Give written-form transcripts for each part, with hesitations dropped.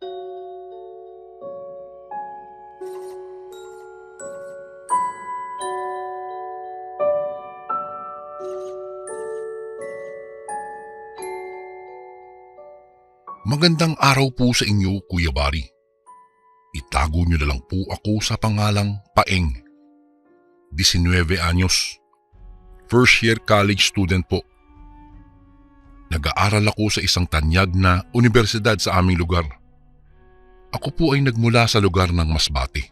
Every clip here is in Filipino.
Magandang araw po sa inyo, Kuya Bari. Itago niyo na lang po ako sa pangalang Paeng. 19 anyos. First year college student po. Nag-aaral ako sa isang tanyag na universidad sa aming lugar. Ako po ay nagmula sa lugar ng Masbate.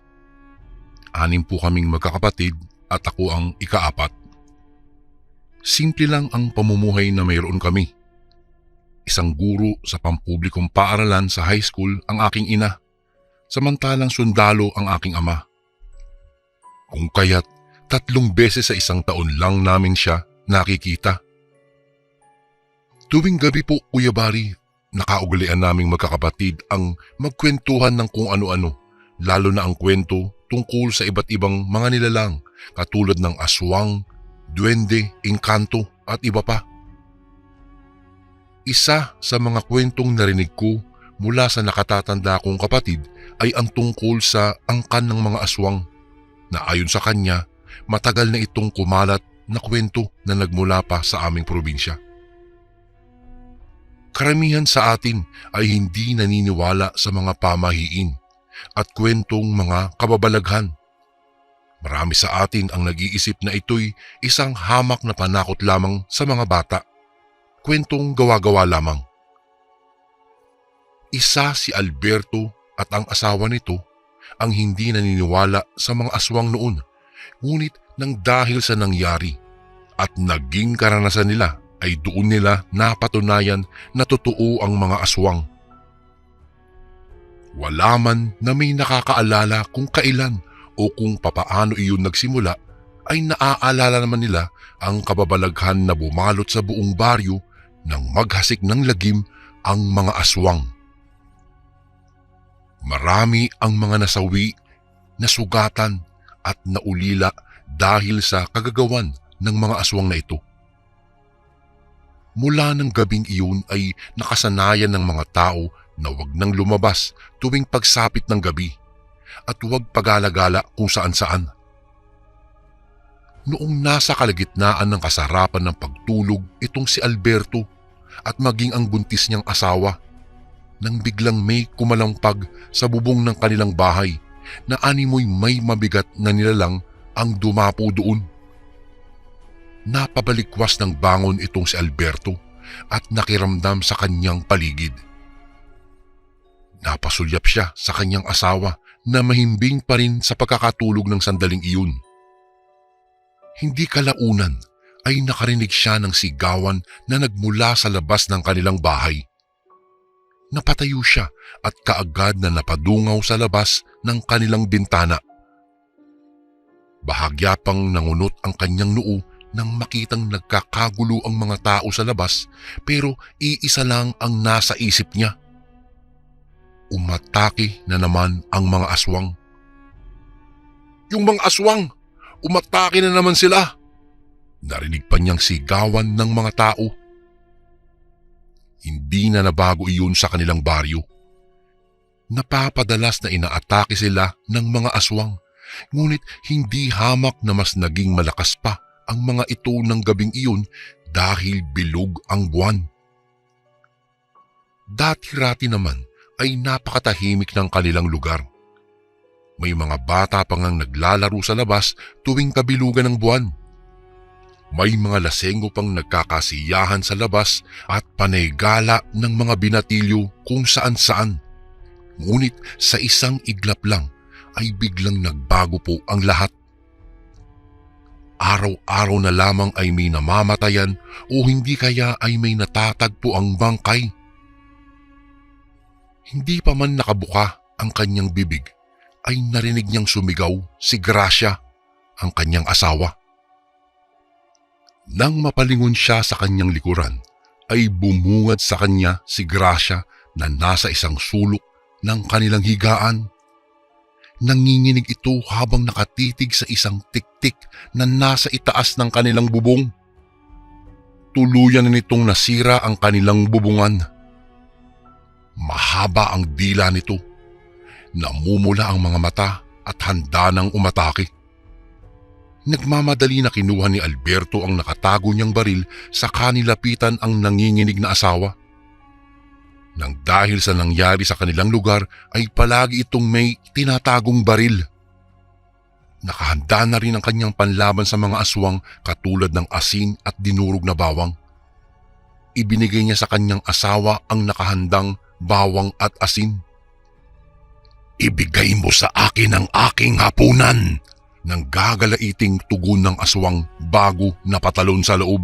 6 po kaming magkakapatid at ako ang ika-4. Simple lang ang pamumuhay na mayroon kami. Isang guro sa pampublikong paaralan sa high school ang aking ina, samantalang sundalo ang aking ama. Kung kaya't 3 beses sa isang taon lang namin siya nakikita. Tuwing gabi po, Kuya Bari, nakaugalian naming magkakapatid ang magkwentuhan ng kung ano-ano, lalo na ang kwento tungkol sa iba't ibang mga nilalang katulad ng aswang, duwende, engkanto at iba pa. Isa sa mga kwentong narinig ko mula sa nakatatanda kong kapatid ay ang tungkol sa angkan ng mga aswang na ayon sa kanya matagal na itong kumalat na kwento na nagmula pa sa aming probinsya. Karamihan sa atin ay hindi naniniwala sa mga pamahiin at kwentong mga kababalaghan. Marami sa atin ang nag-iisip na ito'y isang hamak na panakot lamang sa mga bata. Kwentong gawa-gawa lamang. Isa si Alberto at ang asawa nito ang hindi naniniwala sa mga aswang noon, ngunit nang dahil sa nangyari at naging karanasan nila ay doon nila napatunayan na totoo ang mga aswang. Wala man na may nakakaalala kung kailan o kung papaano iyon nagsimula, ay naaalala naman nila ang kababalaghan na bumalot sa buong baryo nang maghasik ng lagim ang mga aswang. Marami ang mga nasawi, nasugatan at naulila dahil sa kagagawan ng mga aswang na ito. Mula ng gabing iyon ay nakasanayan ng mga tao na huwag nang lumabas tuwing pagsapit ng gabi at huwag pagala-gala kung saan-saan. Noong nasa kalagitnaan ng kasarapan ng pagtulog itong si Alberto at maging ang buntis niyang asawa, nang biglang may kumalampag sa bubong ng kanilang bahay na animoy may mabigat na nilalang ang dumapo doon. Napabalikwas ng bangon itong si Alberto at nakiramdam sa kanyang paligid. Napasulyap siya sa kanyang asawa na mahimbing pa rin sa pagkakatulog ng sandaling iyon. Hindi kalaunan ay nakarinig siya ng sigawan na nagmula sa labas ng kanilang bahay. Napatayo siya at kaagad na napadungaw sa labas ng kanilang bintana. Bahagya pang nangunot ang kanyang noo nang makitang nagkakagulo ang mga tao sa labas, pero iisa lang ang nasa isip niya. Umatake na naman ang mga aswang. Yung mga aswang! Umatake na naman sila! Narinig pa niyang sigawan ng mga tao. Hindi na nabago iyon sa kanilang baryo. Napapadalas na inaatake sila ng mga aswang, ngunit hindi hamak na mas naging malakas pa ang mga ito ng gabing iyon dahil bilog ang buwan. Dati-rati naman ay napakatahimik ng kanilang lugar. May mga bata pa ngang naglalaro sa labas tuwing kabilugan ng buwan. May mga lasengo pang nagkakasiyahan sa labas at panay-gala ng mga binatilyo kung saan-saan. Ngunit sa isang iglap lang ay biglang nagbago po ang lahat. Araw-araw na lamang ay may namamatayan o hindi kaya ay may natatagpo ang bangkay. Hindi pa man nakabuka ang kanyang bibig ay narinig niyang sumigaw si Gracia, ang kanyang asawa. Nang mapalingon siya sa kanyang likuran, ay bumungad sa kanya si Gracia na nasa isang sulok ng kanilang higaan. Nanginginig ito habang nakatitig sa isang tiktik na nasa itaas ng kanilang bubong. Tuluyan na nitong nasira ang kanilang bubungan. Mahaba ang dila nito. Namumula ang mga mata at handa nang umatake. Nagmamadali na kinuha ni Alberto ang nakatago niyang baril sa kanilapitan ang nanginginig na asawa. Nang dahil sa nangyari sa kanilang lugar ay palagi itong may tinatagong baril. Nakahanda na rin ang kanyang panlaban sa mga aswang katulad ng asin at dinurog na bawang. Ibinigay niya sa kanyang asawa ang nakahandang bawang at asin. "Ibigay mo sa akin ang aking hapunan!" nang gagalaiting tugon ng aswang bago napatalon sa loob.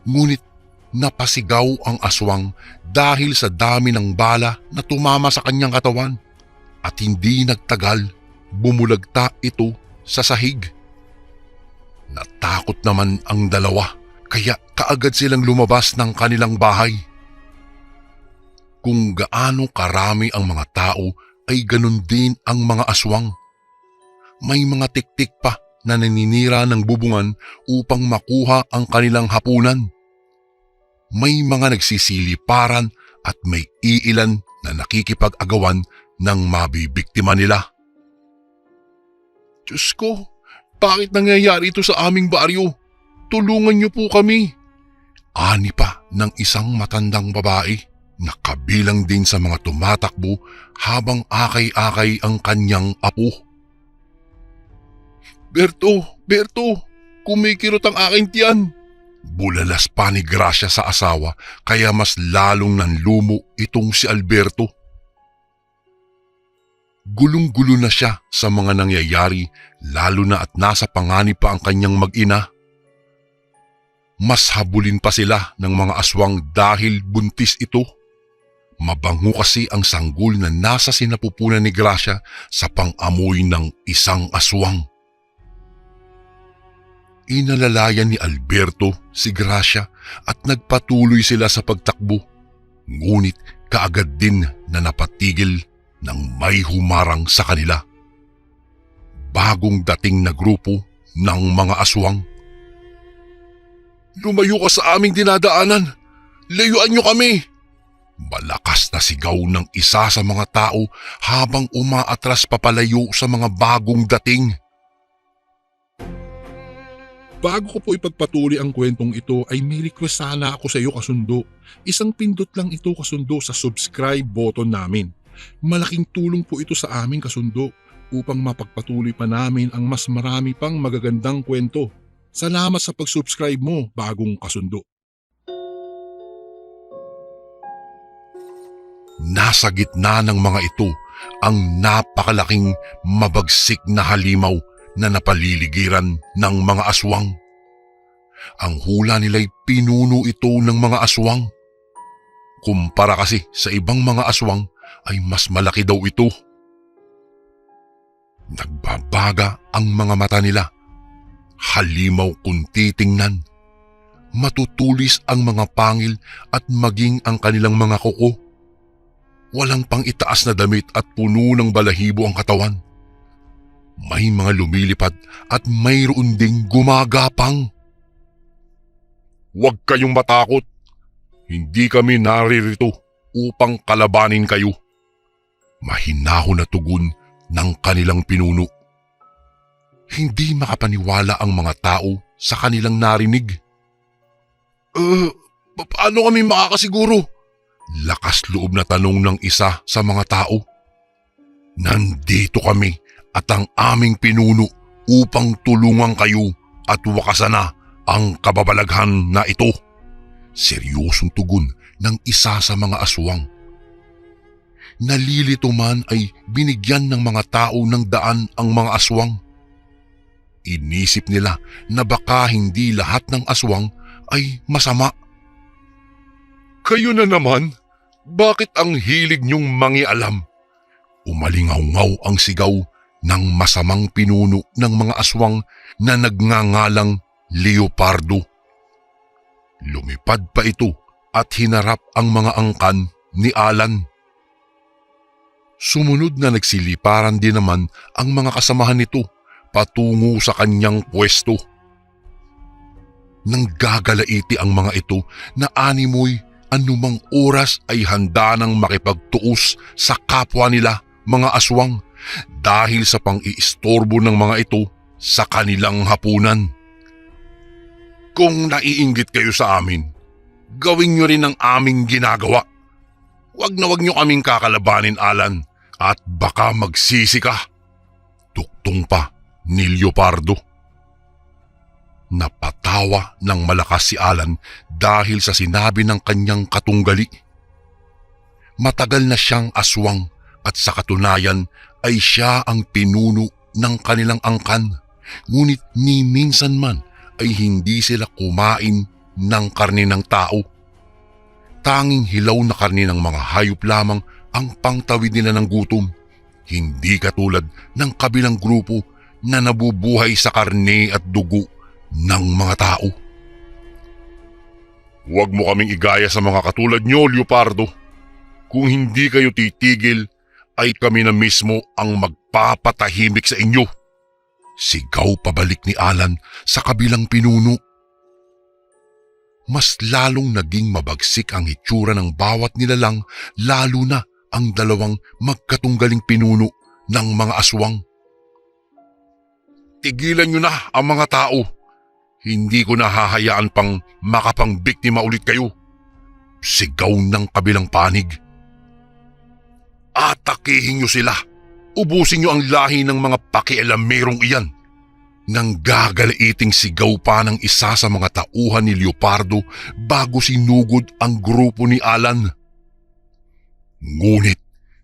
Ngunit napasigaw ang aswang dahil sa dami ng bala na tumama sa kanyang katawan at hindi nagtagal bumulagta ito sa sahig. Natakot naman ang dalawa kaya kaagad silang lumabas ng kanilang bahay. Kung gaano karami ang mga tao ay ganun din ang mga aswang. May mga tiktik pa na naninira ng bubungan upang makuha ang kanilang hapunan. May mga nagsisiliparan at may iilan na nakikipag-agawan ng mabibiktima nila. "Diyos ko, bakit nangyayari ito sa aming baryo? Tulungan niyo po kami!" Ani pa ng isang matandang babae na kabilang din sa mga tumatakbo habang akay-akay ang kanyang apo. Berto, kumikirot ang aking tiyan!" Bulalas pa ni Gracia sa asawa kaya mas lalong nanlumo itong si Alberto. Gulong-gulo na siya sa mga nangyayari lalo na at nasa panganib pa ang kanyang mag-ina. Mas habulin pa sila ng mga aswang dahil buntis ito. Mabango kasi ang sanggol na nasa sinapupunan ni Gracia sa pang-amoy ng isang aswang. Inalalayan ni Alberto si Gracia at nagpatuloy sila sa pagtakbo. Ngunit kaagad din na napatigil nang may humarang sa kanila. Bagong dating na grupo ng mga aswang. "Lumayo ka sa aming dinadaanan! Layuan niyo kami!" Malakas na sigaw ng isa sa mga tao habang umaatras papalayo sa mga bagong dating. Bago ko po ipagpatuloy ang kwentong ito ay may request sana ako sa iyo kasundo. Isang pindot lang ito kasundo sa subscribe button namin. Malaking tulong po ito sa aming kasundo upang mapagpatuloy pa namin ang mas marami pang magagandang kwento. Salamat sa pag-subscribe mo, bagong kasundo. Nasa gitna ng mga ito ang napakalaking mabagsik na halimaw na napaliligiran ng mga aswang. Ang hula nila'y pinuno ito ng mga aswang. Kumpara kasi sa ibang mga aswang ay mas malaki daw ito. Nagbabaga ang mga mata nila. Halimaw kung titingnan. Matutulis ang mga pangil at maging ang kanilang mga kuko. Walang pang itaas na damit at puno ng balahibo ang katawan. May mga lumilipad at mayroon ding gumagapang. "Huwag kayong matakot. Hindi kami naririto upang kalabanin kayo." Mahinahon na tugon ng kanilang pinuno. Hindi makapaniwala ang mga tao sa kanilang narinig. Paano kami makakasiguro?" Lakas loob na tanong ng isa sa mga tao. "Nandito kami at ang aming pinuno upang tulungan kayo at wakasan na ang kababalaghan na ito." Seryosong tugon ng isa sa mga aswang. Nalilito man ay binigyan ng mga tao ng daan ang mga aswang. Inisip nila na baka hindi lahat ng aswang ay masama. "Kayo na naman, bakit ang hilig niyong mangialam?" Umalingaw-ngaw ang sigaw ng masamang pinuno ng mga aswang na nagngangalang Leopardo. Lumipad pa ito at hinarap ang mga angkan ni Alan. Sumunod na nagsiliparan din naman ang mga kasamahan nito patungo sa kanyang pwesto. Nang gagalaiti ang mga ito na animoy anumang oras ay handa nang makipagtuos sa kapwa nila mga aswang dahil sa pang-iistorbo ng mga ito sa kanilang hapunan. Kung naiinggit kayo sa amin, gawin nyo rin ang aming ginagawa. Wag nyo kaming kakalabanin, Alan, at baka magsisi ka. Tuktong pa ni Leopardo. Napatawa ng malakas si Alan dahil sa sinabi ng kanyang katunggali. Matagal na siyang aswang at sa katunayan ay siya ang pinuno ng kanilang angkan. Ngunit ni minsan man ay hindi sila kumain ng karne ng tao. Tanging hilaw na karne ng mga hayop lamang ang pangtawid nila ng gutom. Hindi katulad ng kabilang grupo na nabubuhay sa karne at dugo ng mga tao. Huwag mo kaming igaya sa mga katulad nyo, Leopardo. Kung hindi kayo titigil, ay kami na mismo ang magpapatahimik sa inyo. Sigaw pabalik ni Alan sa kabilang pinuno. Mas lalong naging mabagsik ang hitsura ng bawat nilalang, lalo na ang dalawang magkatunggaling pinuno ng mga aswang. Tigilan nyo na ang mga tao. Hindi ko nahahayaan pang makapangbiktima ulit kayo. Sigaw ng kabilang panig. Atakihin nyo sila. Ubusin nyo ang lahi ng mga pakialamerong iyan. Nang gagalaiting sigaw pa ng isa sa mga tauhan ni Leopardo bago sinugod ang grupo ni Alan. Ngunit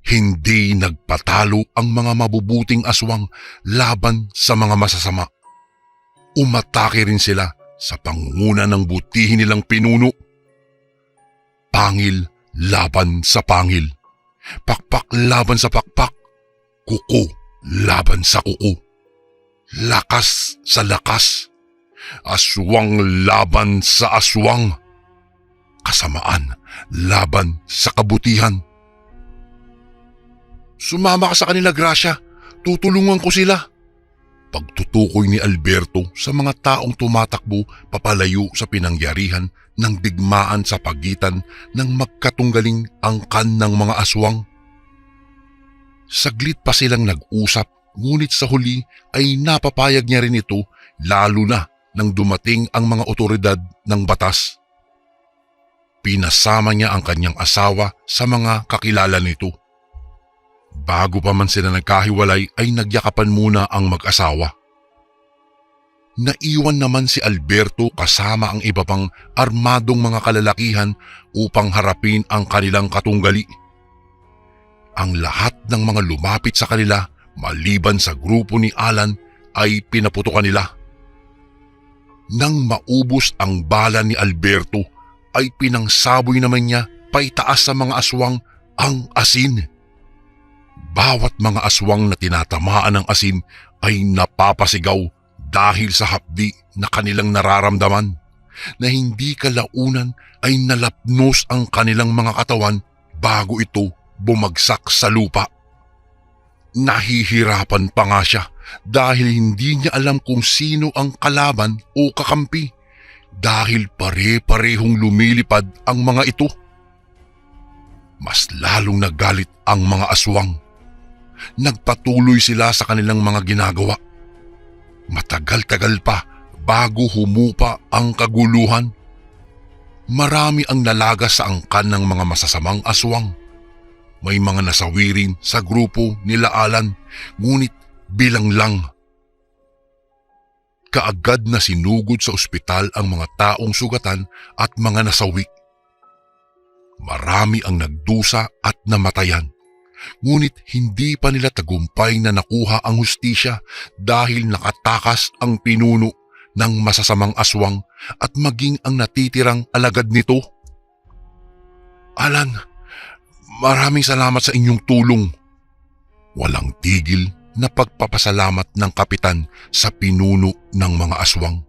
hindi nagpatalo ang mga mabubuting aswang laban sa mga masasama. Umatake rin sila sa pangunguna ng butihin nilang pinuno. Pangil laban sa pangil. Pakpak laban sa pakpak. Kuko laban sa kuko. Lakas sa lakas. Aswang laban sa aswang. Kasamaan laban sa kabutihan. Sumama ka sa kanila, Gracia. Tutulungan ko sila. Pagtutukoy ni Alberto sa mga taong tumatakbo papalayo sa pinangyarihan ng digmaan sa pagitan ng magkatunggaling angkan ng mga aswang. Saglit pa silang nag-usap, ngunit sa huli ay napapayag niya rin ito, lalo na nang dumating ang mga otoridad ng batas. Pinasama niya ang kanyang asawa sa mga kakilala nito. Bago pa man sila nagkahiwalay ay nagyakapan muna ang mag-asawa. Naiwan naman si Alberto kasama ang iba pang armadong mga kalalakihan upang harapin ang kanilang katunggali. Ang lahat ng mga lumapit sa kanila maliban sa grupo ni Alan ay pinaputukan nila. Nang maubos ang bala ni Alberto ay pinangsaboy naman niya paitaas sa mga aswang ang asin. Bawat mga aswang na tinatamaan ng asin ay napapasigaw dahil sa hapdi na kanilang nararamdaman, na hindi kalaunan ay nalapnos ang kanilang mga katawan bago ito bumagsak sa lupa. Nahihirapan pa nga siya dahil hindi niya alam kung sino ang kalaban o kakampi dahil pare-parehong lumilipad ang mga ito. Mas lalong nagalit ang mga aswang. Nagpatuloy sila sa kanilang mga ginagawa. Matagal-tagal pa bago humupa ang kaguluhan. Marami ang nalagas sa angkan ng mga masasamang aswang. May mga nasawirin sa grupo nila Alan, ngunit bilang lang. Kaagad na sinugod sa ospital ang mga taong sugatan at mga nasawi. Marami ang nagdusa at namatayan. Ngunit hindi pa nila tagumpay na nakuha ang hustisya dahil nakatakas ang pinuno ng masasamang aswang at maging ang natitirang alagad nito. Alan, maraming salamat sa inyong tulong. Walang tigil na pagpapasalamat ng kapitan sa pinuno ng mga aswang.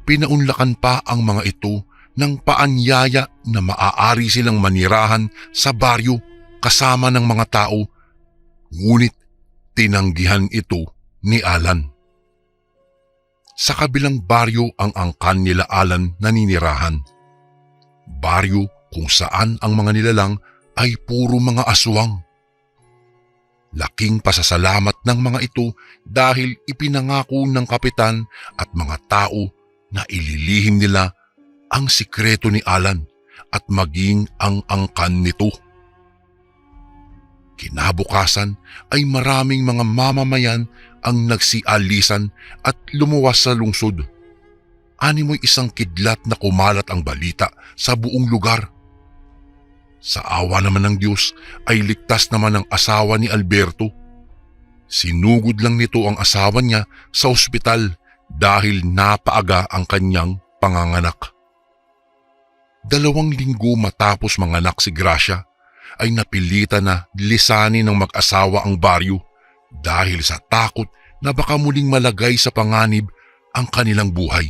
Pinaunlakan pa ang mga ito ng paanyaya na maaari silang manirahan sa baryo kasama ng mga tao, ngunit tinanggihan ito ni Alan. Sa kabilang baryo ang angkan nila Alan naninirahan. Baryo kung saan ang mga nilalang ay puro mga aswang. Laking pasasalamat ng mga ito dahil ipinangako ng kapitan at mga tao na ililihim nila ang sikreto ni Alan at maging ang angkan nito. Kinabukasan ay maraming mga mamamayan ang nagsialisan at lumuwas sa lungsod. Animoy isang kidlat na kumalat ang balita sa buong lugar. Sa awa naman ng Diyos ay ligtas naman ang asawa ni Alberto. Sinugod lang nito ang asawa niya sa ospital dahil napaaga ang kanyang panganganak. 2 linggo matapos manganak si Gracia ay napilitan na lisanin ng mag-asawa ang baryo dahil sa takot na baka muling malagay sa panganib ang kanilang buhay.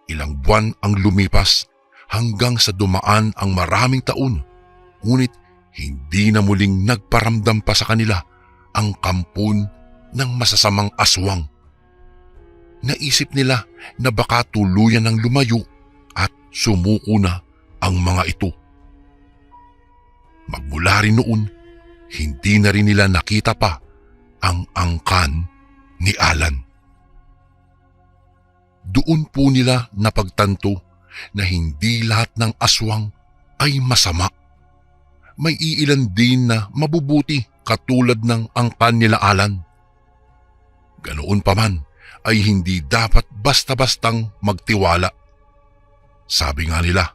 Ilang buwan ang lumipas hanggang sa dumaan ang maraming taon, ngunit hindi na muling nagparamdam pa sa kanila ang kampon ng masasamang aswang. Naisip nila na baka tuluyan ng lumayo at sumuko na ang mga ito. Magmula rin noon, hindi na rin nila nakita pa ang angkan ni Alan. Doon po nila napagtanto na hindi lahat ng aswang ay masama. May iilan din na mabubuti katulad ng angkan nila Alan. Ganoon pa man ay hindi dapat basta-bastang magtiwala. Sabi nga nila,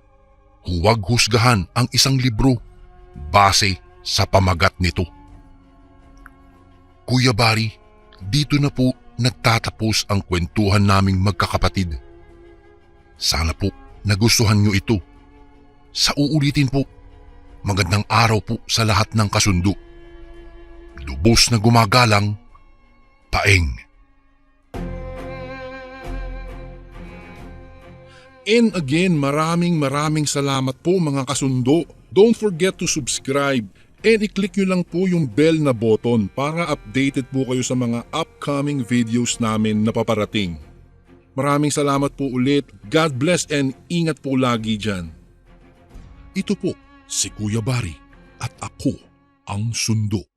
huwag husgahan ang isang libro base sa pamagat nito. Kuya Barry, dito na po nagtatapos ang kwentuhan naming magkakapatid. Sana po nagustuhan nyo ito. Sa uulitin po, magandang araw po sa lahat ng kasundo. Lubos na gumagalang, Paeng. And again, maraming salamat po mga kasundo. Don't forget to subscribe and i-click nyo lang po yung bell na button para updated po kayo sa mga upcoming videos namin na paparating. Maraming salamat po ulit. God bless and ingat po lagi dyan. Ito po si Kuya Barry at ako ang sundo.